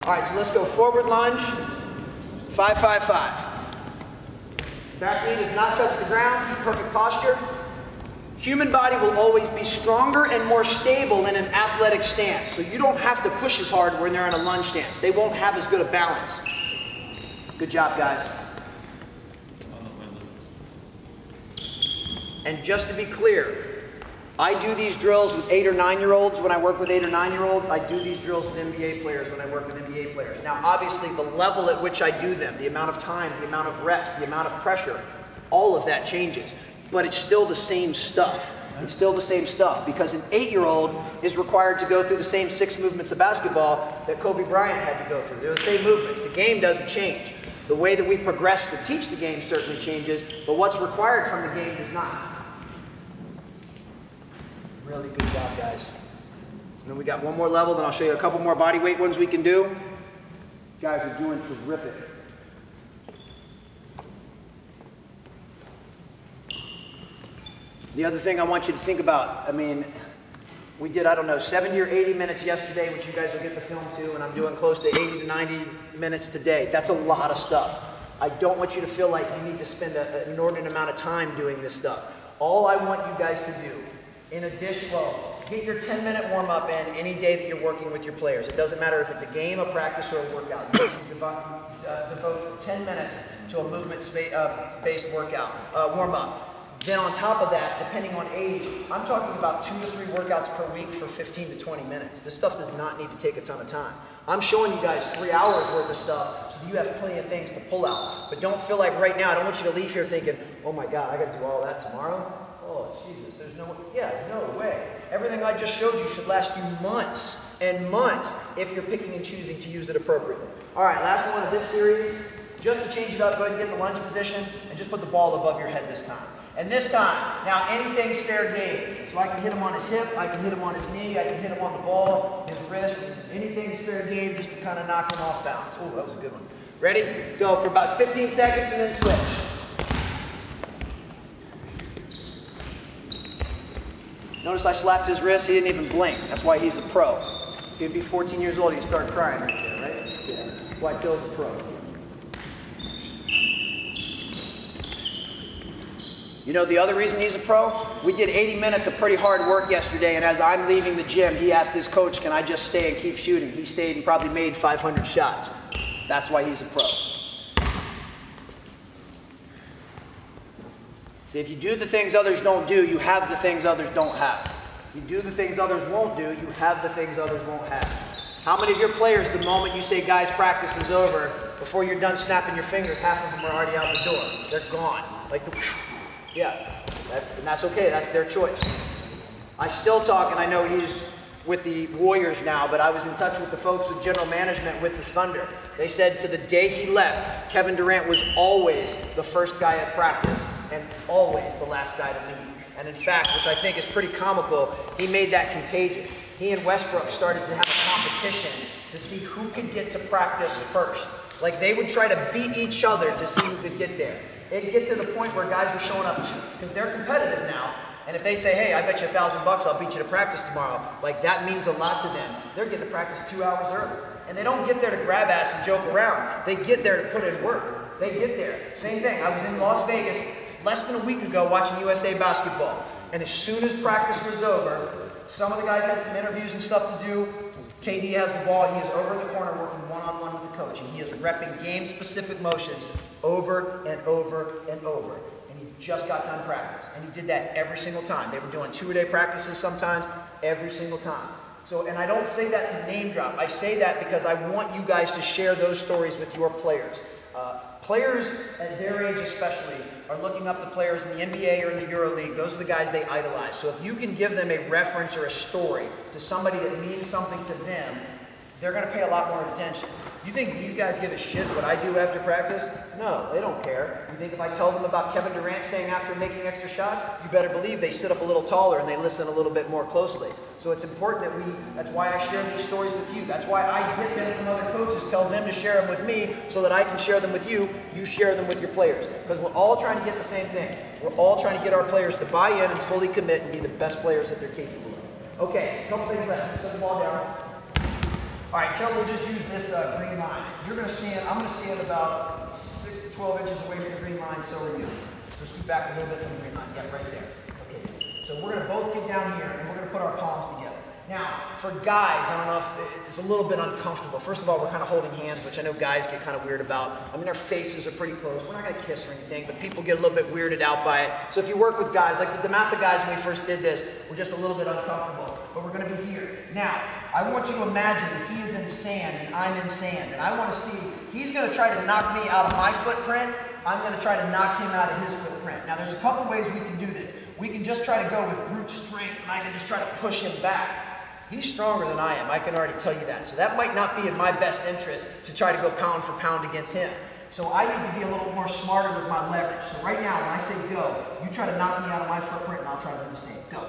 All right, so let's go forward lunge, 5, 5, 5. Back knee does not touch the ground, keep perfect posture. Human body will always be stronger and more stable in an athletic stance, so you don't have to push as hard when they're in a lunge stance. They won't have as good a balance. Good job, guys. And just to be clear, I do these drills with 8 or 9-year-olds when I work with 8 or 9-year-olds. I do these drills with NBA players when I work with NBA players. Now, obviously, the level at which I do them, the amount of time, the amount of reps, the amount of pressure, all of that changes. But it's still the same stuff. It's still the same stuff because an 8-year-old is required to go through the same 6 movements of basketball that Kobe Bryant had to go through. They're the same movements. The game doesn't change. The way that we progress to teach the game certainly changes, but what's required from the game does not. Really good job, guys. And then we got one more level, then I'll show you a couple more body weight ones we can do. You guys are doing terrific. The other thing I want you to think about, I mean, we did, I don't know, 70 or 80 minutes yesterday, which you guys will get the film to, and I'm doing close to 80 to 90 minutes today. That's a lot of stuff. I don't want you to feel like you need to spend an inordinate amount of time doing this stuff. All I want you guys to do, in addition, well, get your 10-minute warm-up in any day that you're working with your players. It doesn't matter if it's a game, a practice, or a workout. You devote 10 minutes to a movement-based workout, warm-up. Then on top of that, depending on age, I'm talking about 2 to 3 workouts per week for 15 to 20 minutes. This stuff does not need to take a ton of time. I'm showing you guys 3 hours worth of stuff so that you have plenty of things to pull out. But don't feel like right now, I don't want you to leave here thinking, oh my God, I got to do all that tomorrow? Oh, Jesus, there's no way. Everything I just showed you should last you months and months if you're picking and choosing to use it appropriately. All right, last one of this series. Just to change it up, go ahead and get in the lunge position and just put the ball above your head this time. And this time, now anything's fair game. So I can hit him on his hip, I can hit him on his knee, I can hit him on the ball, his wrist. Anything's fair game just to kind of knock him off balance. Oh, that was a good one. Ready? Go for about 15 seconds and then switch. Notice I slapped his wrist, he didn't even blink. That's why he's a pro. He'd be 14 years old, he'd start crying right there, right? Yeah. That's why Phil's a pro. You know the other reason he's a pro? We did 80 minutes of pretty hard work yesterday, and as I'm leaving the gym, he asked his coach, can I just stay and keep shooting? He stayed and probably made 500 shots. That's why he's a pro. See, if you do the things others don't do, you have the things others don't have. If you do the things others won't do, you have the things others won't have. How many of your players, the moment you say, guys, practice is over, before you're done snapping your fingers, half of them are already out the door. They're gone. Like the yeah, that's okay, that's their choice. I still talk, and I know he's with the Warriors now, but I was in touch with the folks with general management with the Thunder. They said to the day he left, Kevin Durant was always the first guy at practice and always the last guy to leave. And in fact, which I think is pretty comical, he made that contagious. He and Westbrook started to have a competition to see who could get to practice first. Like they would try to beat each other to see who could get there. It'd get to the point where guys were showing up because they're competitive now. And if they say, hey, I bet you $1,000 I'll beat you to practice tomorrow, like that means a lot to them. They're getting to practice 2 hours early. And they don't get there to grab ass and joke around. They get there to put in work. They get there. Same thing. I was in Las Vegas less than a week ago watching USA basketball. And as soon as practice was over, some of the guys had some interviews and stuff to do. KD has the ball. He is over in the corner working one-on-one with the coach. And he is repping game-specific motions over and over and over. And he just got done practice. And he did that every single time. They were doing 2-a-day practices sometimes, every single time. So, and I don't say that to name drop. I say that because I want you guys to share those stories with your players. Players at their age especially are looking up to players in the NBA or in the EuroLeague. Those are the guys they idolize. So if you can give them a reference or a story to somebody that means something to them, they're going to pay a lot more attention. You think these guys give a shit what I do after practice? No, they don't care. You think if I tell them about Kevin Durant staying after and making extra shots, you better believe they sit up a little taller and they listen a little bit more closely. So it's important that that's why I share these stories with you. That's why I get them from other coaches, tell them to share them with me so that I can share them with you. You share them with your players. Because we're all trying to get the same thing. We're all trying to get our players to buy in and fully commit and be the best players that they're capable of. Okay, a couple things left. Set the ball down. All right, Till, we'll just use this green line. You're going to stand, I'm going to stand about 6 to 12 inches away from the green line, so are you. Just scoot back a little bit from the green line. Yeah, right there. Okay. So we're going to both get down here, and we're going to put our palms together. Now, for guys, I don't know if it's a little bit uncomfortable. First of all, we're kind of holding hands, which I know guys get kind of weird about. I mean, our faces are pretty close. We're not going to kiss or anything, but people get a little bit weirded out by it. So if you work with guys, like the DeMatha guys when we first did this, we're just a little bit uncomfortable. But we're going to be here. Now, I want you to imagine that he is in sand and I'm in sand. And I want to see, he's going to try to knock me out of my footprint. I'm going to try to knock him out of his footprint. Now, there's a couple ways we can do this. We can just try to go with brute strength, and I can just try to push him back. He's stronger than I am, I can already tell you that. So that might not be in my best interest to try to go pound for pound against him. So I need to be a little more smarter with my leverage. So right now, when I say go, you try to knock me out of my footprint and I'll try to do the same. Go.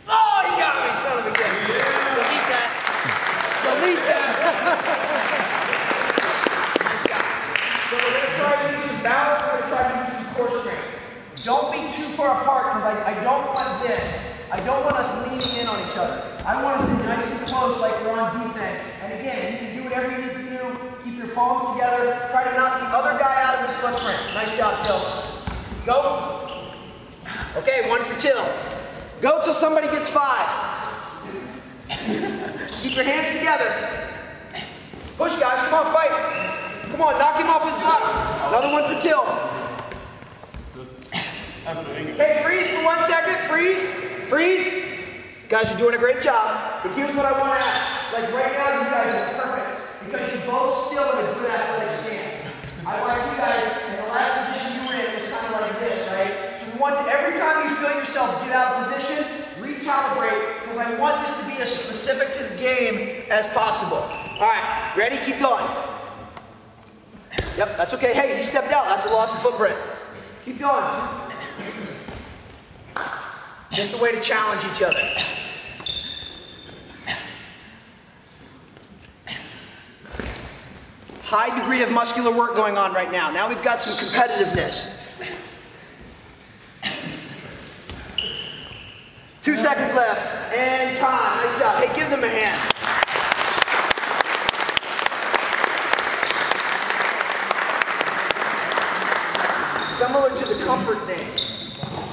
Oh, he got me, son of a gun. Delete that. Delete that. So we're going to try to use some balance, we're going to try to use some core strength. Don't be too far apart because I don't want this. I don't want us leaning in on each other. I want us to be nice and close like we're on defense. And again, you can do whatever you need to do. Keep your palms together. Try to knock the other guy out of his footprint. Nice job, Till. Go. Okay, 1 for Till. Go till somebody gets 5. Keep your hands together. Push, guys. Come on, fight. Come on, knock him off his bottom. Another 1 for Till. Okay, freeze for 1 second. Freeze. Freeze. Guys, you're doing a great job. But here's what I want to ask. Like right now, you guys are perfect because you're both still in a good athletic stance. I want you guys, in the last position you were in, was kind of like this, right? So we want to, every time you feel yourself get out of position, recalibrate, because I want this to be as specific to the game as possible. All right, ready? Keep going. Yep, that's okay. Hey, he stepped out. That's a loss of footprint. Keep going. Just a way to challenge each other. High degree of muscular work going on right now. Now we've got some competitiveness. 2 seconds left. And time. Nice job. Hey, give them a hand. Similar to the comfort thing,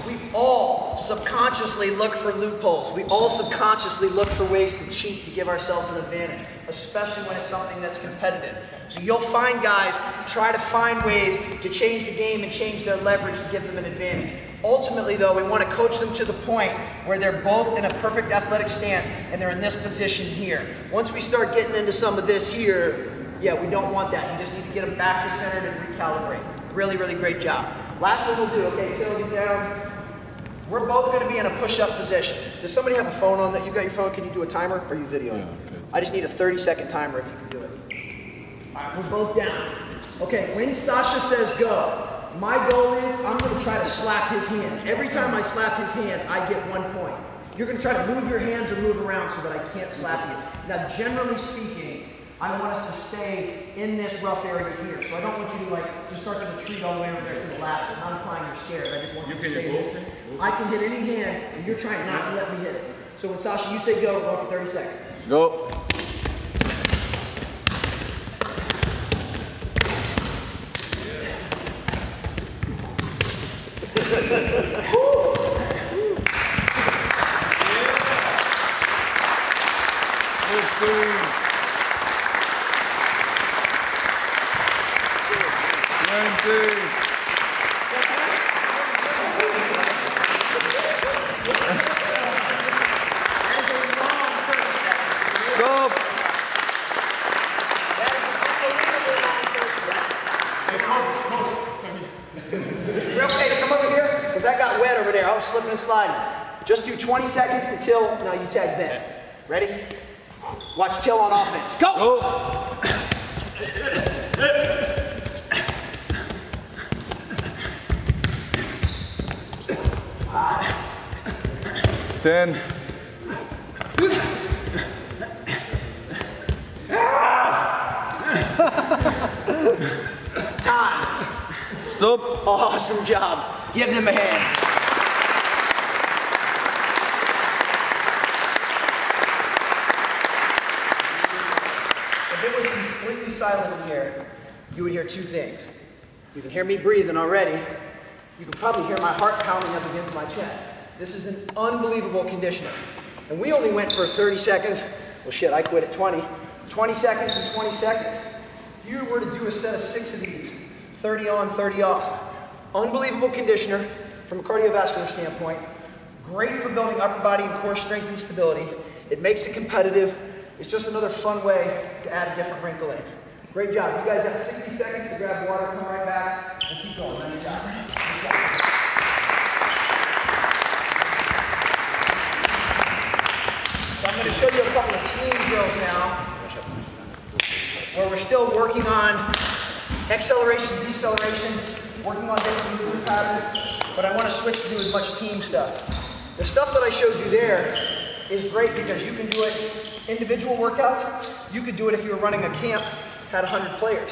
we all subconsciously look for loopholes. We all subconsciously look for ways to cheat to give ourselves an advantage, especially when it's something that's competitive. So you'll find guys try to find ways to change the game and change their leverage to give them an advantage. Ultimately, though, we want to coach them to the point where they're both in a perfect athletic stance and they're in this position here. Once we start getting into some of this here, yeah, we don't want that. You just need to get them back to center and recalibrate. Really, really great job. Last one we'll do. Okay, Till, get down. We're both going to be in a push-up position. Does somebody have a phone on that? You got your phone? Can you do a timer? Or are you videoing? Yeah, okay. I just need a 30-second timer if you can do it. All right, we're both down. Okay, when Sasha says go, my goal is I'm going to try to slap his hand. Every time I slap his hand, I get 1 point. You're going to try to move your hands or move around so that I can't slap you. Now, generally speaking, I want us to stay in this rough area here. So I don't want you to like just start to retreat all the way over there to the left. I'm not implying you're scared. I just want you to stay there. I can hit any hand, and you're trying not to let me hit it. So when Sasha, you say go, we're going for 30 seconds. Go. Slipping and sliding. Just do 20 seconds until, now you tag Ben. Ready? Watch Till on offense. Go! Go! 10. Time. Stop. Awesome job. Give them a hand. If it was completely silent in here, you would hear two things. You can hear me breathing already. You can probably hear my heart pounding up against my chest. This is an unbelievable conditioner. And we only went for 30 seconds. Well, shit, I quit at 20. 20 seconds and 20 seconds. If you were to do a set of 6 of these, 30 on, 30 off. Unbelievable conditioner from a cardiovascular standpoint. Great for building upper body and core strength and stability. It makes it competitive. It's just another fun way to add a different wrinkle in. Great job. You guys got 60 seconds to grab water, come right back, and keep going. Nice job. Good job. So I'm going to show you a couple of team drills now, where we're still working on acceleration, deceleration, working on different movement patterns, but I want to switch to do as much team stuff. The stuff that I showed you there is great because you can do it individual workouts. You could do it if you were running a camp, had 100 players.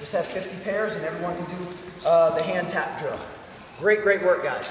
Just have 50 pairs and everyone can do the hand tap drill. Great, great work, guys.